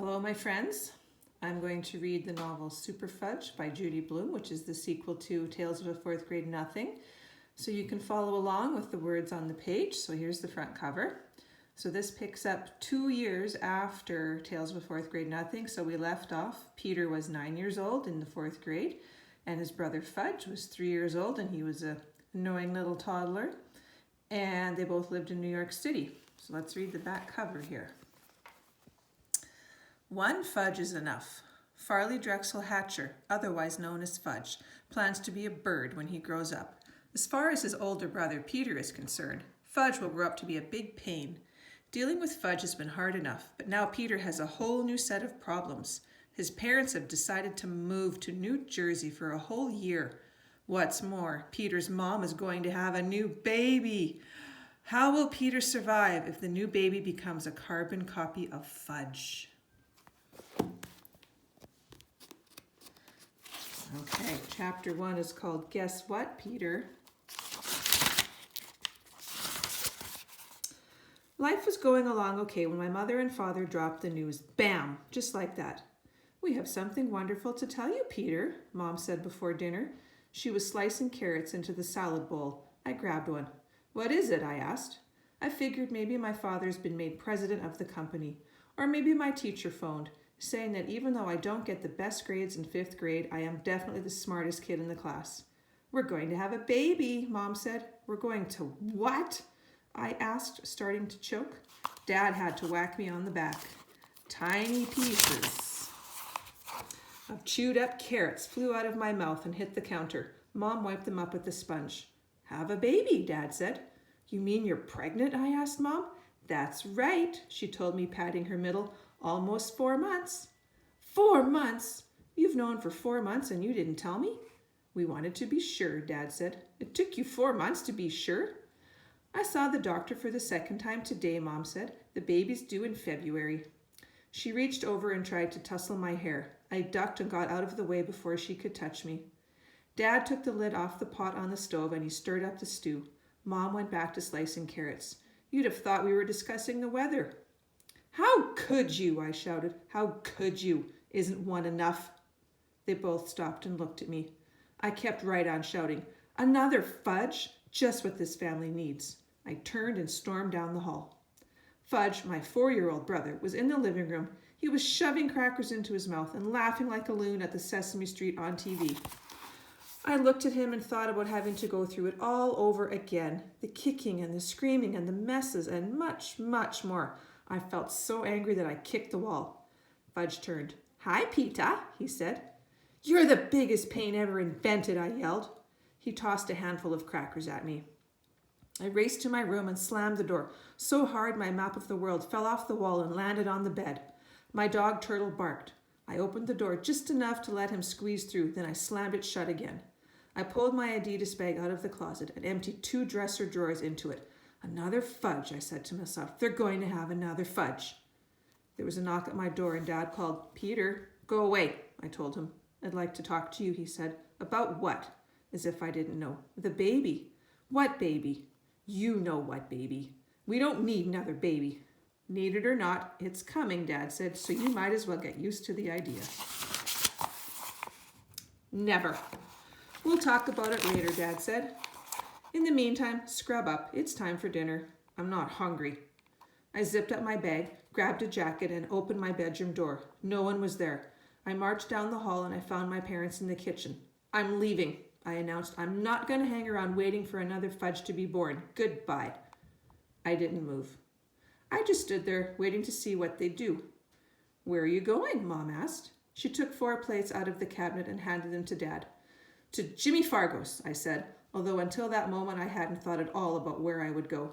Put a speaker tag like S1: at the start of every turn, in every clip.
S1: Hello, my friends. I'm going to read the novel Super Fudge by Judy Blume, which is the sequel to Tales of a Fourth Grade Nothing. So you can follow along with the words on the page. So here's the front cover. So this picks up 2 years after Tales of a Fourth Grade Nothing. So we left off, Peter was 9 years old in the 4th grade, and his brother Fudge was 3 years old, and he was an annoying little toddler. And they both lived in New York City. So let's read the back cover here. One fudge is enough. Farley Drexel Hatcher, otherwise known as Fudge, plans to be a bird when he grows up. As far as his older brother Peter is concerned, Fudge will grow up to be a big pain. Dealing with Fudge has been hard enough, but now Peter has a whole new set of problems. His parents have decided to move to New Jersey for a whole year. What's more, Peter's mom is going to have a new baby. How will Peter survive if the new baby becomes a carbon copy of Fudge? Okay, chapter 1 is called Guess What, Peter? Life was going along okay when my mother and father dropped the news. Bam! Just like that. We have something wonderful to tell you, Peter, Mom said before dinner. She was slicing carrots into the salad bowl. I grabbed one. What is it? I asked. I figured maybe my father's been made president of the company, or maybe my teacher phoned, saying that even though I don't get the best grades in 5th grade, I am definitely the smartest kid in the class. We're going to have a baby, Mom said. We're going to what? I asked, starting to choke. Dad had to whack me on the back. Tiny pieces of chewed up carrots flew out of my mouth and hit the counter. Mom wiped them up with a sponge. Have a baby, Dad said. You mean you're pregnant? I asked Mom. That's right, she told me, patting her middle. Almost 4 months. 4 months? You've known for 4 months and you didn't tell me? We wanted to be sure, Dad said. It took you 4 months to be sure? I saw the doctor for the second time today, Mom said. The baby's due in February. She reached over and tried to tussle my hair. I ducked and got out of the way before she could touch me. Dad took the lid off the pot on the stove and he stirred up the stew. Mom went back to slicing carrots. You'd have thought we were discussing the weather. How could you? I shouted. How could you? Isn't one enough? They both stopped and looked at me. I kept right on shouting, Another Fudge? Just what this family needs. I turned and stormed down the hall. Fudge, my 4-year-old brother, was in the living room. He was shoving crackers into his mouth and laughing like a loon at the Sesame Street on TV. I looked at him and thought about having to go through it all over again. The kicking and the screaming and the messes and much, much more. I felt so angry that I kicked the wall. Fudge turned. Hi, Peter, he said. You're the biggest pain ever invented, I yelled. He tossed a handful of crackers at me. I raced to my room and slammed the door so hard my map of the world fell off the wall and landed on the bed. My dog Turtle barked. I opened the door just enough to let him squeeze through, then I slammed it shut again. I pulled my Adidas bag out of the closet and emptied 2 dresser drawers into it. Another Fudge, I said to myself. They're going to have another Fudge. There was a knock at my door and Dad called, Peter, go away, I told him. I'd like to talk to you, he said. About what? As if I didn't know. The baby. What baby? You know what baby. We don't need another baby. Need it or not, it's coming, Dad said, so you might as well get used to the idea. Never. We'll talk about it later, Dad said. In the meantime, scrub up. It's time for dinner. I'm not hungry. I zipped up my bag, grabbed a jacket, and opened my bedroom door. No one was there. I marched down the hall and I found my parents in the kitchen. I'm leaving, I announced. I'm not going to hang around waiting for another Fudge to be born. Goodbye. I didn't move. I just stood there waiting to see what they'd do. Where are you going? Mom asked. She took 4 plates out of the cabinet and handed them to Dad. To Jimmy Fargo's, I said, although until that moment I hadn't thought at all about where I would go.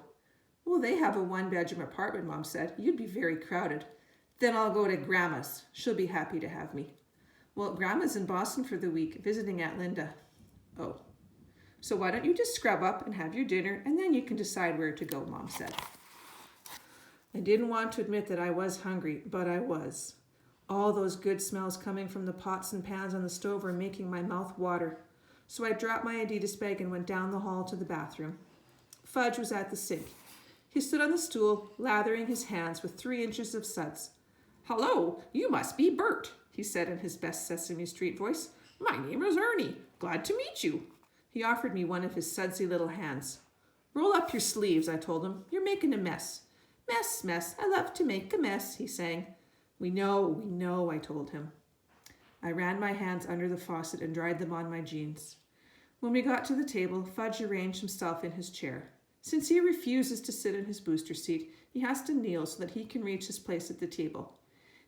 S1: Well, they have a 1-bedroom apartment, Mom said. You'd be very crowded. Then I'll go to Grandma's. She'll be happy to have me. Well, Grandma's in Boston for the week, visiting Aunt Linda. Oh. So why don't you just scrub up and have your dinner, and then you can decide where to go, Mom said. I didn't want to admit that I was hungry, but I was. All those good smells coming from the pots and pans on the stove were making my mouth water. So I dropped my Adidas bag and went down the hall to the bathroom. Fudge was at the sink. He stood on the stool, lathering his hands with 3 inches of suds. "Hello, you must be Bert," he said in his best Sesame Street voice. "My name is Ernie. Glad to meet you." He offered me one of his sudsy little hands. "Roll up your sleeves," I told him. "You're making a mess." "Mess, mess, I love to make a mess," he sang. We know, I told him. I ran my hands under the faucet and dried them on my jeans. When we got to the table, Fudge arranged himself in his chair. Since he refuses to sit in his booster seat, he has to kneel so that he can reach his place at the table.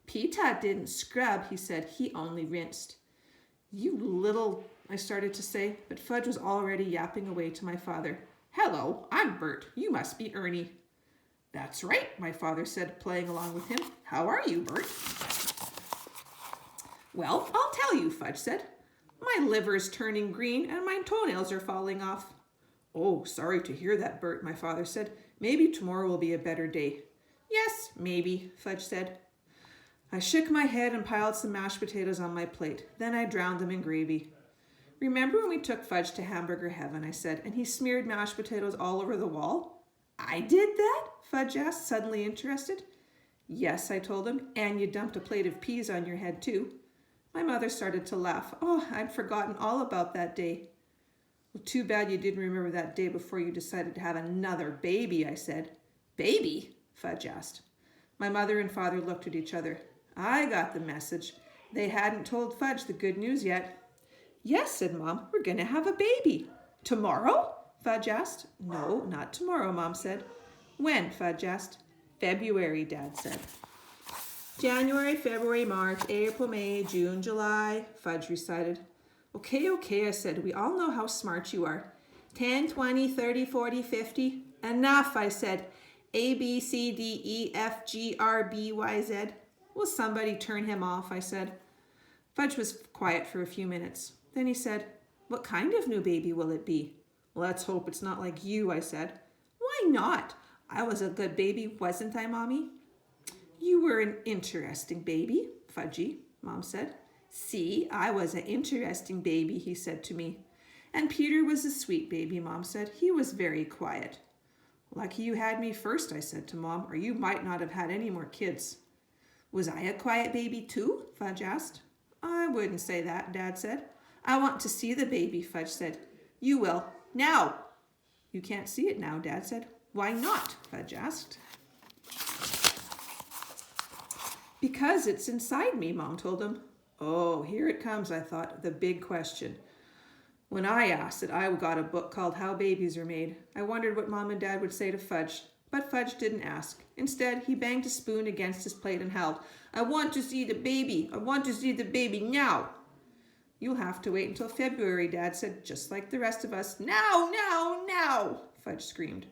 S1: "Peter didn't scrub," he said. "He only rinsed." "You little," I started to say, but Fudge was already yapping away to my father. "Hello, I'm Bert. You must be Ernie." "That's right," my father said, playing along with him. "How are you, Bert?" "Well, I'll tell you," Fudge said. "My liver's turning green and my toenails are falling off." "Oh, sorry to hear that, Bert," my father said. "Maybe tomorrow will be a better day." "Yes, maybe," Fudge said. I shook my head and piled some mashed potatoes on my plate. Then I drowned them in gravy. "Remember when we took Fudge to Hamburger Heaven," I said, "and he smeared mashed potatoes all over the wall?" "I did that?" Fudge asked, suddenly interested. "Yes," I told him, "and you dumped a plate of peas on your head too." My mother started to laugh. "Oh, I'd forgotten all about that day." "Well, too bad you didn't remember that day before you decided to have another baby," I said. "Baby?" Fudge asked. My mother and father looked at each other. I got the message. They hadn't told Fudge the good news yet. "Yes," said Mom, "we're going to have a baby." "Tomorrow?" Fudge asked. "No, not tomorrow," Mom said. "When?" Fudge asked. "February," Dad said. "January, February, March, April, May, June, July," Fudge recited. Okay, I said. "We all know how smart you are. 10, 20, 30, 40, 50. "Enough," I said. "A, B, C, D, E, F, G, R, B, Y, Z. "Will somebody turn him off?" I said. Fudge was quiet for a few minutes. Then he said, "What kind of new baby will it be?" "Let's hope it's not like you," I said. "Why not? I was a good baby, wasn't I, Mommy?" "You were an interesting baby, Fudgy," Mom said. "See, I was an interesting baby," he said to me. "And Peter was a sweet baby," Mom said. "He was very quiet." "Lucky you had me first," I said to Mom, "or you might not have had any more kids." "Was I a quiet baby too?" Fudge asked. "I wouldn't say that," Dad said. "I want to see the baby," Fudge said. "You will. Now." "You can't see it now," Dad said. "Why not?" Fudge asked. "Because it's inside me," Mom told him. Oh, here it comes, I thought, the big question. When I asked it, I got a book called How Babies Are Made. I wondered what Mom and Dad would say to Fudge. But Fudge didn't ask. Instead, he banged a spoon against his plate and howled, "I want to see the baby. I want to see the baby now." "You'll have to wait until February," Dad said, "just like the rest of us." "Now, now, now," Fudge screamed.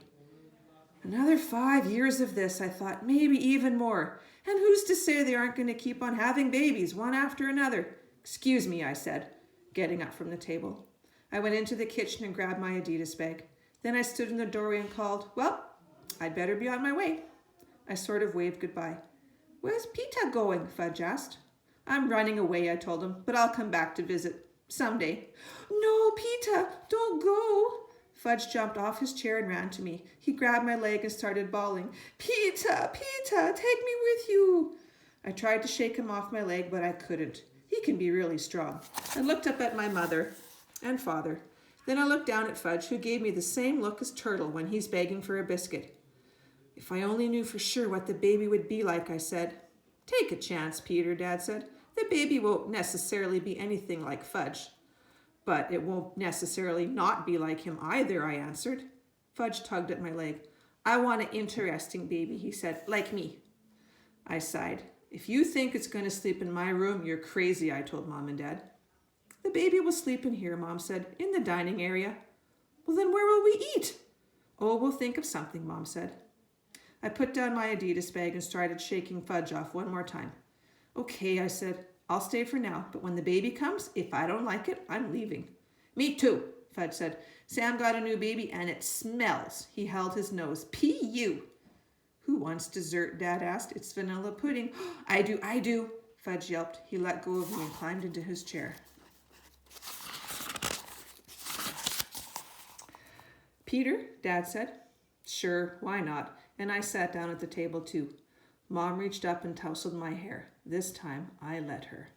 S1: Another 5 years of this, I thought, maybe even more. And who's to say they aren't going to keep on having babies, one after another? "Excuse me," I said, getting up from the table. I went into the kitchen and grabbed my Adidas bag. Then I stood in the doorway and called, "Well, I'd better be on my way." I sort of waved goodbye. "Where's Peter going?" Fudge asked. "I'm running away," I told him, "but I'll come back to visit someday." "No, Peter, don't go." Fudge jumped off his chair and ran to me. He grabbed my leg and started bawling. "Peter, Peter, take me with you." I tried to shake him off my leg, but I couldn't. He can be really strong. I looked up at my mother and father. Then I looked down at Fudge, who gave me the same look as Turtle when he's begging for a biscuit. "If I only knew for sure what the baby would be like," I said. "Take a chance, Peter," Dad said. "The baby won't necessarily be anything like Fudge." "But it won't necessarily not be like him either," I answered. Fudge tugged at my leg. "I want an interesting baby," he said, "like me." I sighed. "If you think it's going to sleep in my room, you're crazy," I told Mom and Dad. "The baby will sleep in here," Mom said, "in the dining area." "Well, then where will we eat?" "Oh, we'll think of something," Mom said. I put down my Adidas bag and started shaking Fudge off one more time. "Okay," I said, "I'll stay for now, but when the baby comes, if I don't like it, I'm leaving." "Me too," Fudge said. "Sam got a new baby and it smells." He held his nose. "P.U." "Who wants dessert?" Dad asked. "It's vanilla pudding." I do, Fudge yelped. He let go of me and climbed into his chair. "Peter," Dad said. "Sure, why not?" And I sat down at the table too. Mom reached up and tousled my hair. This time I let her.